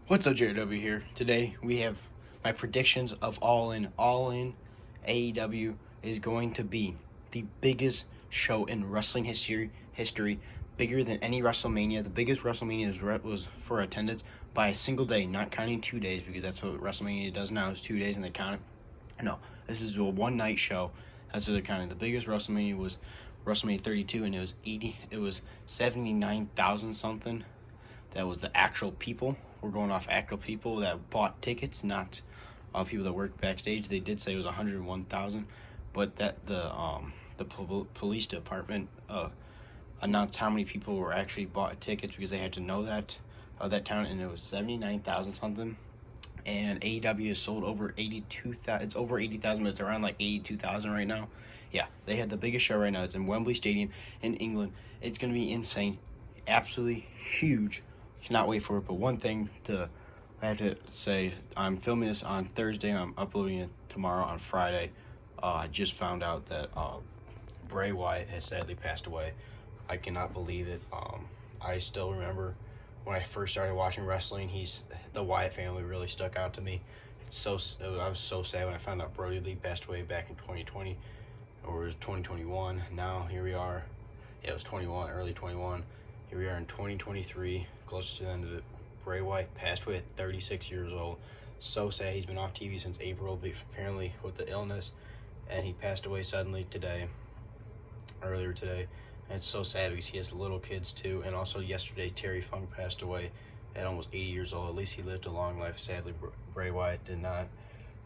What's up, JW here? Today we have my predictions of All In. All In AEW is going to be the biggest show in wrestling history, bigger than any WrestleMania. The biggest WrestleMania was for attendance by a single day, not counting 2 days, because that's what WrestleMania does now, is 2 days and they count it. No, this is a one-night show. That's what they're counting. The biggest WrestleMania was WrestleMania 32, and it was 79,000 something. That was the actual people. We're going off actual people that bought tickets, not people that worked backstage. They did say it was 101,000, but that the police department announced how many people were actually bought tickets because they had to know that town, and it was 79,000 something. And AEW has sold over 82,000. It's over 80,000, but it's around like 82,000 right now. Yeah, they had the biggest show right now. It's in Wembley Stadium in England. It's gonna be insane, absolutely huge. Cannot wait for it. But one thing I have to say, I'm filming this on Thursday and I'm uploading it tomorrow on Friday. I just found out that Bray Wyatt has sadly passed away. I cannot believe it. I still remember when I first started watching wrestling. The Wyatt family really stuck out to me. I was so sad when I found out Brody Lee passed away back in 2020, or it was 2021. Now here we are. Yeah, it was 21, early 21. Here we are in 2023, close to the end of it. Bray Wyatt passed away at 36 years old. So sad. He's been off TV since April, apparently with the illness, and he passed away suddenly earlier today. And it's so sad because he has little kids too. And also yesterday, Terry Funk passed away at almost 80 years old. At least he lived a long life. Sadly, Bray Wyatt did not.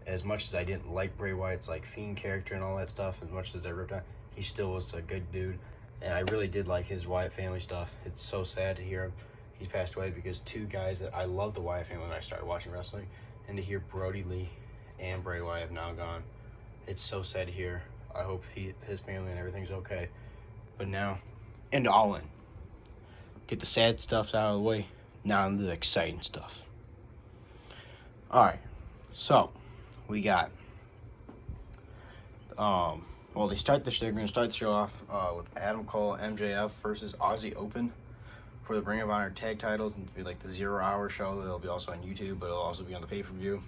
As much as I didn't like Bray Wyatt's theme character and all that stuff, as much as I ripped on, he still was a good dude. And I really did like his Wyatt family stuff. It's so sad to hear he's passed away, because two guys that I love the Wyatt family when I started watching wrestling, and to hear Brody Lee and Bray Wyatt have now gone, it's so sad to hear. I hope his family and everything's okay. But now, into All In. Get the sad stuff out of the way. Now into the exciting stuff. Alright, so we got they're going to start the show off with Adam Cole, MJF versus Aussie Open for the Ring of Honor tag titles, and to be like the 0 hour show. It'll be also on YouTube, but it'll also be on the pay-per-view.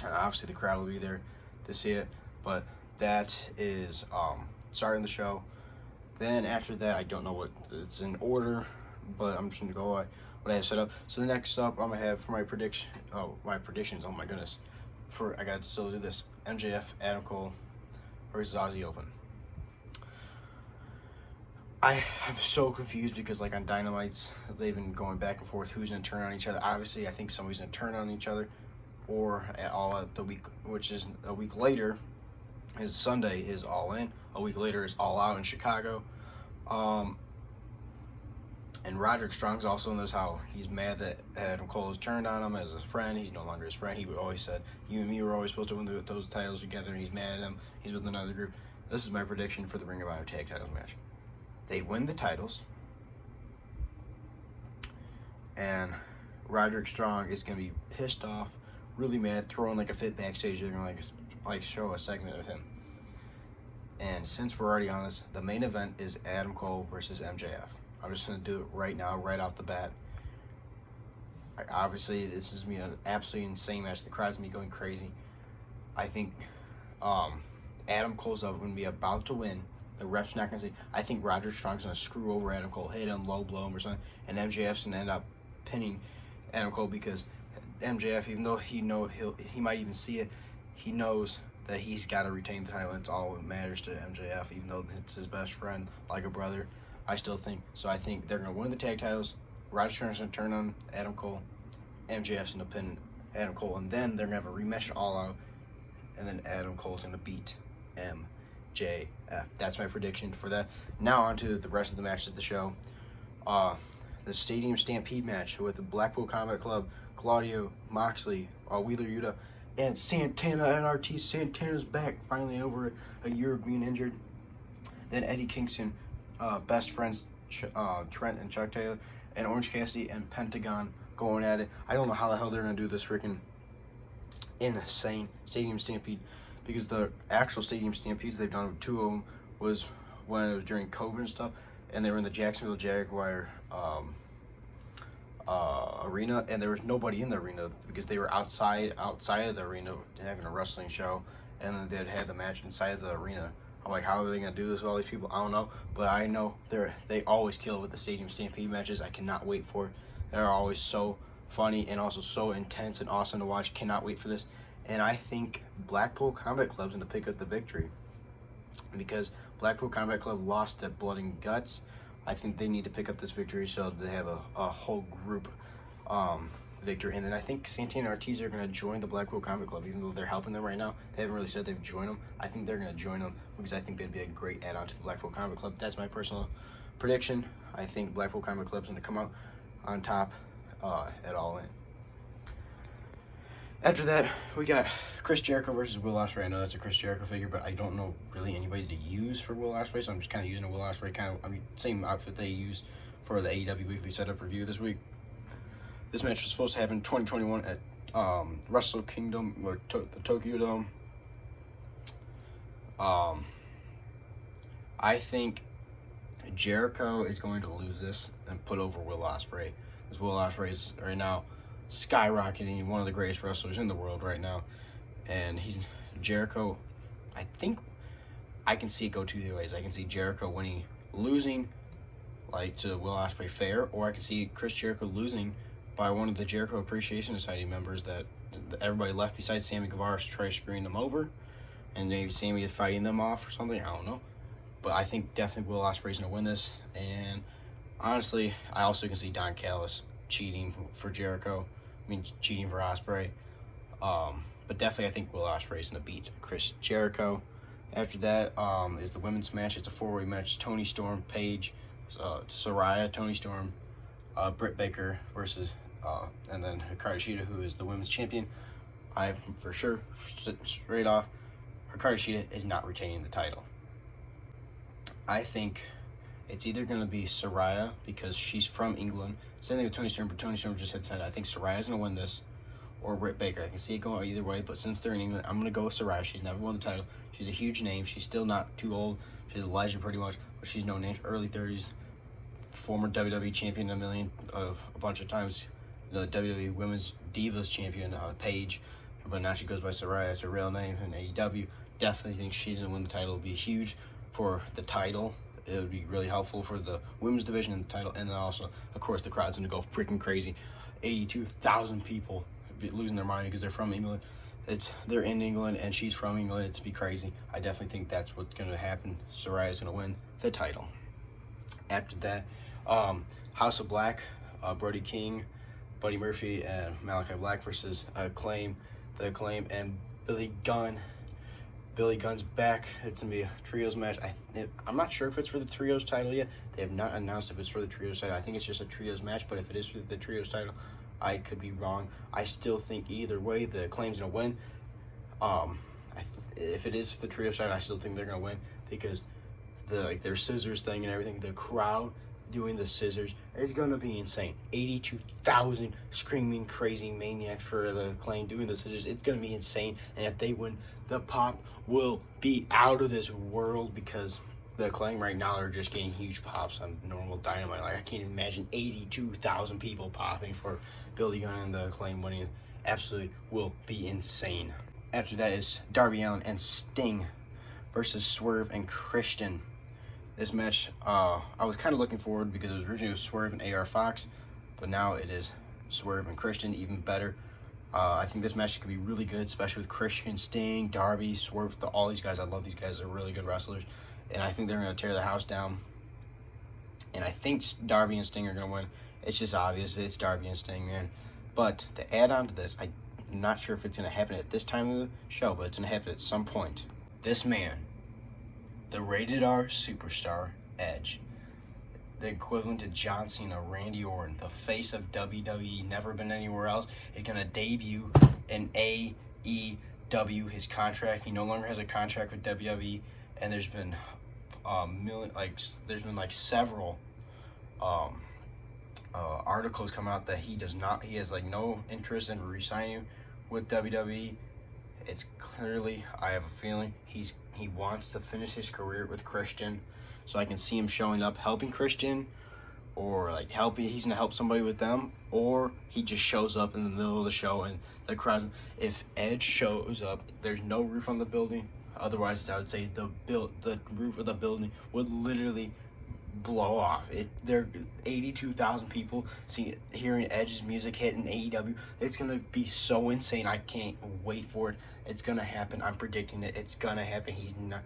Obviously the crowd will be there to see it, but that is starting the show. Then after that, I don't know what it's in order, but I'm just going to go what I have set up. So the next up I'm going to have for my predictions, oh my goodness. I got to still do this. MJF, Adam Cole versus Aussie Open. I'm so confused because on Dynamites, they've been going back and forth who's going to turn on each other. Obviously, I think somebody's going to turn on each other, or at All Out the week, which is a week later, is Sunday is All In. A week later is All Out in Chicago. And Roderick Strong's also in this, how he's mad that Adam Cole has turned on him as a friend. He's no longer his friend. He always said, you and me were always supposed to win those titles together, and he's mad at him. He's with another group. This is my prediction for the Ring of Honor tag titles match. They win the titles, and Roderick Strong is going to be pissed off, really mad, throwing a fit backstage. They're going to show a segment of him. And since we're already on this, the main event is Adam Cole versus MJF. I'm just going to do it right now, right off the bat. Obviously, this is an absolutely insane match. The crowd's going to be going crazy. I think Adam Cole's going to be about to win. The ref's not going to say. I think Roderick Strong's going to screw over Adam Cole, hit him, low blow him or something, and MJF's going to end up pinning Adam Cole, because MJF, even though he might even see it, he knows that he's got to retain the title. It's all that matters to MJF, even though it's his best friend, like a brother. I still think. So I think they're going to win the tag titles. Roderick Strong's going to turn on Adam Cole. MJF's going to pin Adam Cole. And then they're going to have a rematch at All Out. And then Adam Cole's going to beat MJF. That's my prediction for that. Now on to the rest of the matches of the show. The Stadium Stampede match with the Blackpool Combat Club, Claudio, Moxley, Wheeler Yuta, and Santana. NRT Santana's back, finally, over a year of being injured. Then Eddie Kingston, best friends Trent and Chuck Taylor, and Orange Cassidy and Pentagon going at it. I don't know how the hell they're going to do this freaking insane Stadium Stampede, because the actual Stadium Stampedes they've done, two of them, was when it was during COVID and stuff, and they were in the Jacksonville Jaguar arena, and there was nobody in the arena because they were outside of the arena having a wrestling show, and then they'd had the match inside of the arena. I'm like, how are they gonna do this with all these people? I don't know, but I know they always kill with the Stadium Stampede matches. I cannot wait for it. They're always so funny and also so intense and awesome to watch. Cannot wait for this. And I think Blackpool Combat Club's gonna pick up the victory because Blackpool Combat Club lost at Blood and Guts. I think they need to pick up this victory so they have a whole group victory. And then I think Santana and Ortiz are going to join the Blackpool Combat Club, even though they're helping them right now. They haven't really said they've joined them. I think they're going to join them because I think they'd be a great add-on to the Blackpool Combat Club. That's my personal prediction. I think Blackpool Combat Club's going to come out on top at All In. After that, we got Chris Jericho versus Will Ospreay. I know that's a Chris Jericho figure, but I don't know really anybody to use for Will Ospreay, so I'm just kind of using a Will Ospreay same outfit they used for the AEW Weekly Setup review this week. This match was supposed to happen in 2021 at Wrestle Kingdom or the Tokyo Dome. I think Jericho is going to lose this and put over Will Ospreay, because Will Ospreay is right now skyrocketing, one of the greatest wrestlers in the world right now, and Jericho. I think I can see it go two ways. I can see Jericho losing like to Will Ospreay fair, or I can see Chris Jericho losing by one of the Jericho Appreciation Society members that everybody left besides Sammy Guevara to try screwing them over, and maybe Sammy is fighting them off or something. I don't know, but I think definitely Will Ospreay's gonna win this. And honestly, I also can see Don Callis cheating for Jericho. Cheating for Ospreay. But definitely I think Will Ospreay is going to beat Chris Jericho. After that is the women's match. It's a four-way match. Toni Storm, Paige, Saraya, Toni Storm, Britt Baker versus, and then Hikaru Shida, who is the women's champion. I for sure, straight off, Hikaru Shida is not retaining the title. I think it's either going to be Saraya because she's from England. Same thing with Toni Storm, but Toni Storm just had said, I think Saraya's going to win this, or Britt Baker. I can see it going either way, but since they're in England, I'm going to go with Saraya. She's never won the title. She's a huge name. She's still not too old. She's a legend pretty much, but she's no name. Early 30s, former WWE champion a bunch of times. The WWE Women's Divas champion, Paige, but now she goes by Saraya. It's her real name in AEW. Definitely think she's going to win the title. It would be huge for the title. It would be really helpful for the women's division and the title, and then also, of course, the crowd's going to go freaking crazy. 82,000 people losing their mind because they're from England. They're in England, and she's from England. It's be crazy. I definitely think that's what's going to happen. Saraya's going to win the title. After that, House of Black, Brody King, Buddy Murphy, and Malachi Black versus Acclaim, the Acclaim, and Billy Gunn. Billy Gunn's back. It's going to be a trios match. I'm not sure if it's for the trios title yet. They have not announced if it's for the trios title. I think it's just a trios match, but if it is for the trios title, I could be wrong. I still think either way, the Acclaim's going to win. If it is for the trios title, I still think they're going to win because their scissors thing and everything, the crowd doing the scissors is going to be insane. 82,000 screaming crazy maniacs for the Acclaim doing the scissors. It's going to be insane, and if they win, the pop will be out of this world because the Acclaim right now are just getting huge pops on normal Dynamite. Like, I can't even imagine 82,000 people popping for Billy Gunn and the Acclaim winning. Absolutely will be insane. After that is Darby Allin and Sting versus Swerve and Christian. This match, I was kind of looking forward because it was originally Swerve and AR Fox, but now it is Swerve and Christian, even better. I think this match could be really good, especially with Christian, Sting, Darby, Swerve, all these guys. I love these guys. They're really good wrestlers, and I think they're going to tear the house down. And I think Darby and Sting are going to win. It's just obvious. It's Darby and Sting, man. But to add on to this, I'm not sure if it's going to happen at this time of the show, but it's going to happen at some point. This man, the rated R superstar, Edge, the equivalent to John Cena, Randy Orton, the face of WWE, never been anywhere else, is going to debut in AEW. His contract, he no longer has a contract with WWE, and there's been several articles come out that he has no interest in re-signing with WWE. It's clearly, I have a feeling he wants to finish his career with Christian, so I can see him showing up, helping Christian or like he's gonna help somebody with them, or he just shows up in the middle of the show and the crowd. If Edge shows up, there's no roof on the building. Otherwise, I would say the roof of the building would literally blow off. There are 82,000 people hearing Edge's music hit in AEW. It's gonna be so insane. I can't wait for it. It's gonna happen. I'm predicting it. It's gonna happen. He's gonna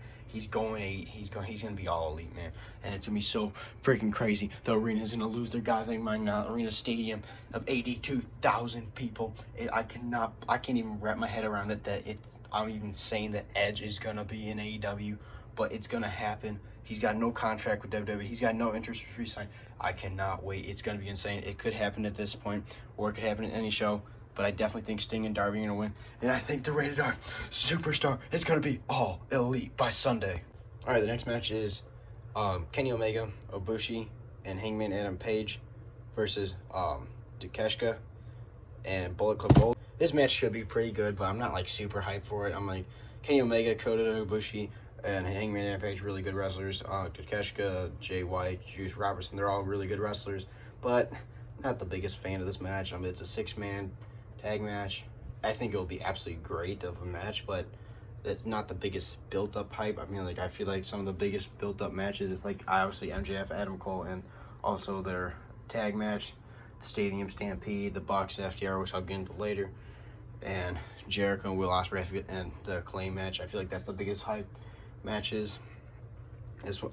be all elite, man, and it's gonna be so freaking crazy. The arena's gonna lose their goddamn mind now. Arena stadium of 82,000 people. I can't even wrap my head around it. I'm even saying that Edge is gonna be in AEW, but it's gonna happen. He's got no contract with WWE. He's got no interest to resign. I cannot wait. It's gonna be insane. It could happen at this point, or it could happen at any show. But I definitely think Sting and Darby are going to win. And I think the Rated R Superstar is going to be all elite by Sunday. All right, the next match is Kenny Omega, Ibushi, and Hangman Adam Page versus Takeshita and Bullet Club Gold. This match should be pretty good, but I'm not like super hyped for it. I'm like, Kenny Omega, Kota Ibushi, and Hangman Adam Page, really good wrestlers. Takeshita, Jay White, Juice Robertson, they're all really good wrestlers. But not the biggest fan of this match. I mean, it's a 6-man tag match. I think it will be absolutely great of a match, but it's not the biggest built-up hype. I mean, like, I feel like some of the biggest built-up matches is like obviously MJF, Adam Cole, and also their tag match, the Stadium Stampede, the Bucks, FTR, which I'll get into later, and Jericho and Will Ospreay and the Claim match. I feel like that's the biggest hype matches.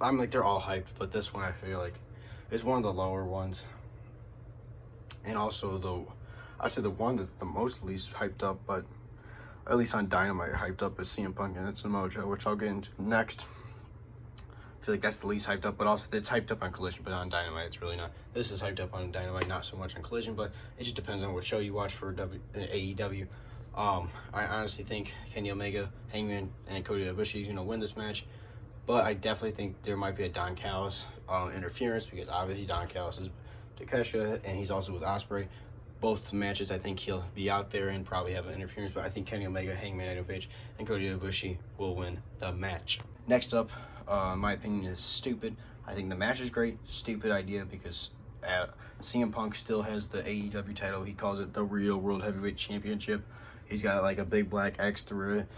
I'm like, they're all hyped, but this one I feel like is one of the lower ones. And also I'd say the one that's the most least hyped up, but at least on Dynamite hyped up, is CM Punk and Samoa Joe, which I'll get into next. I feel like that's the least hyped up, but also it's hyped up on Collision, but on Dynamite it's really not. This is hyped up on Dynamite, not so much on Collision, but it just depends on what show you watch for AEW. I honestly think Kenny Omega, Hangman, and Kota Ibushi are going to win this match, but I definitely think there might be a Don Callis interference, because obviously Don Callis is Takeshita, and he's also with Ospreay. Both matches, I think he'll be out there and probably have an interference, but I think Kenny Omega, Hangman Adam Page, and Kota Ibushi will win the match. Next up, in my opinion, is stupid. I think the match is great. Stupid idea, because CM Punk still has the AEW title. He calls it the Real World Heavyweight Championship. He's got like a big black X through it,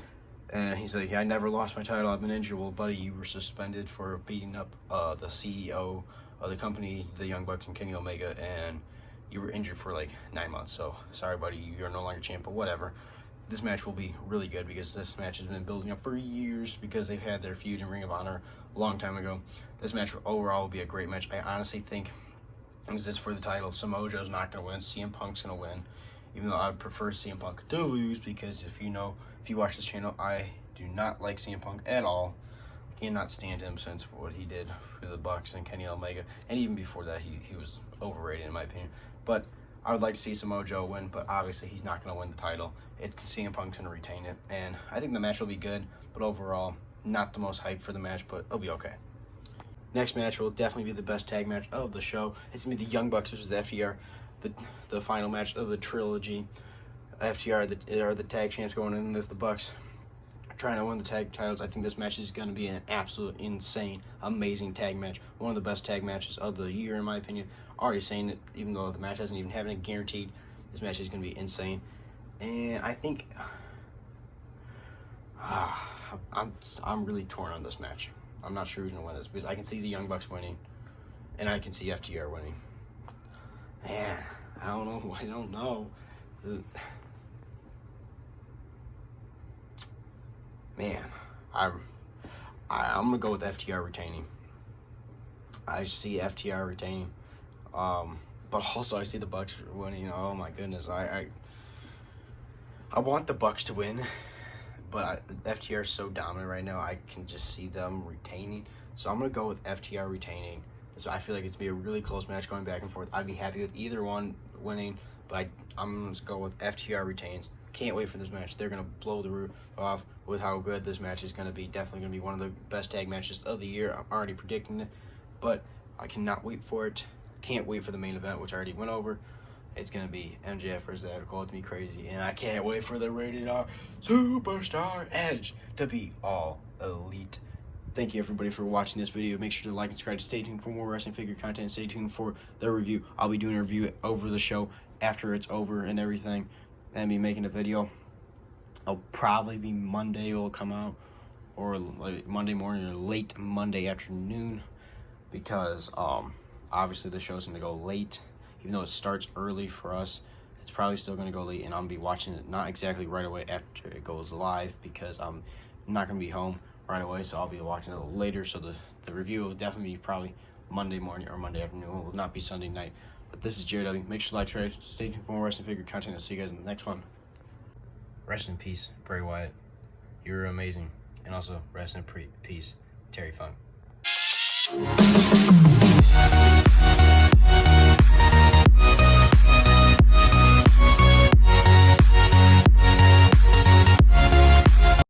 and he's like, I never lost my title. I've been injured. Well, buddy, you were suspended for beating up the CEO of the company, the Young Bucks, and Kenny Omega, and you were injured for like 9 months. So sorry, buddy, you're no longer champ, but whatever. This match will be really good, because this match has been building up for years, because they've had their feud in Ring of Honor a long time ago. This match overall will be a great match. I honestly think, because it's for the title, Samoa Joe's not going to win. CM Punk's going to win, even though I would prefer CM Punk to lose, because if you watch this channel, I do not like CM Punk at all. Cannot stand him since what he did for the Bucks and Kenny Omega, and even before that, he was overrated in my opinion. But I would like to see Samoa Joe win, but obviously he's not going to win the title. CM Punk's going to retain it, and I think the match will be good, but overall, not the most hype for the match, but it'll be okay. Next match will definitely be the best tag match of the show. It's going to be the Young Bucks versus the FTR, the final match of the trilogy. FTR are the tag champs going in, this the Bucks trying to win the tag titles. I think this match is going to be an absolute insane, amazing tag match. One of the best tag matches of the year, in my opinion. Already saying it, even though the match hasn't even happened, it guaranteed this match is going to be insane. And I think I'm really torn on this match. I'm not sure who's going to win this, because I can see the Young Bucks winning, and I can see FTR winning. Man, I don't know. Man, I'm gonna go with FTR retaining. I see FTR retaining, but also I see the Bucks winning. Oh my goodness, I want the Bucks to win, but FTR is so dominant right now. I can just see them retaining, so I'm gonna go with FTR retaining. So I feel like it's gonna be a really close match going back and forth. I'd be happy with either one winning, but I'm gonna go with FTR retains. Can't wait for this match. They're going to blow the roof off with how good this match is going to be. Definitely going to be one of the best tag matches of the year. I'm already predicting it, but I cannot wait for it. Can't wait for the main event, which I already went over. It's going to be MJF versus Adam Cole. It's going to be crazy, and I can't wait for the Rated R Superstar Edge to be all elite. thank you everybody for watching this video. Make sure to like and subscribe. Stay tuned for more wrestling figure content. Stay tuned for the review. I'll be doing a review over the show after it's over and everything, and be making a video. I'll probably be Monday will come out, or like Monday morning or late Monday afternoon, because obviously the show's gonna go late. Even though it starts early for us, it's probably still gonna go late, and I'm gonna be watching it not exactly right away after it goes live, because I'm not gonna be home right away, so I'll be watching it a little later. So the review will definitely be probably Monday morning or Monday afternoon. It will not be Sunday night. But this is AEW. Make sure to like, share, stay tuned for more wrestling figure content. I'll see you guys in the next one. Rest in peace, Bray Wyatt. You were amazing. And also, rest in peace, Terry Funk.